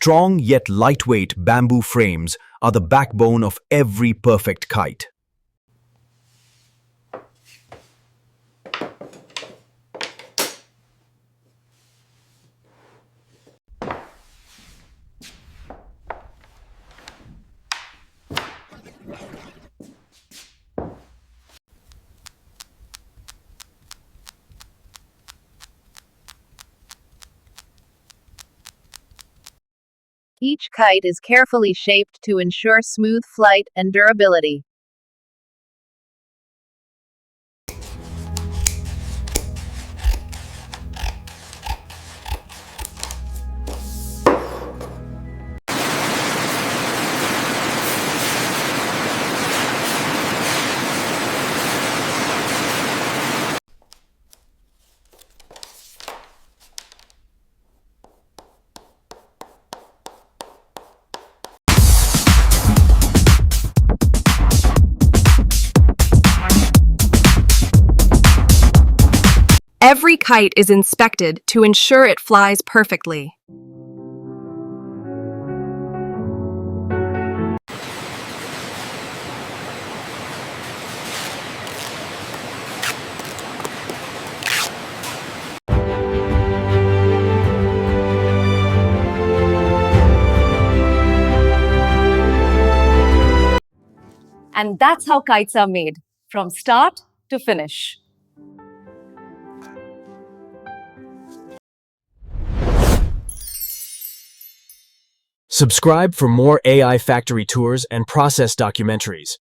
Strong yet lightweight bamboo frames are the backbone of every perfect kite. Each kite is carefully shaped to ensure smooth flight and durability. Every kite is inspected to ensure it flies perfectly. And that's how kites are made, from start to finish. Subscribe for more AI factory tours and process documentaries.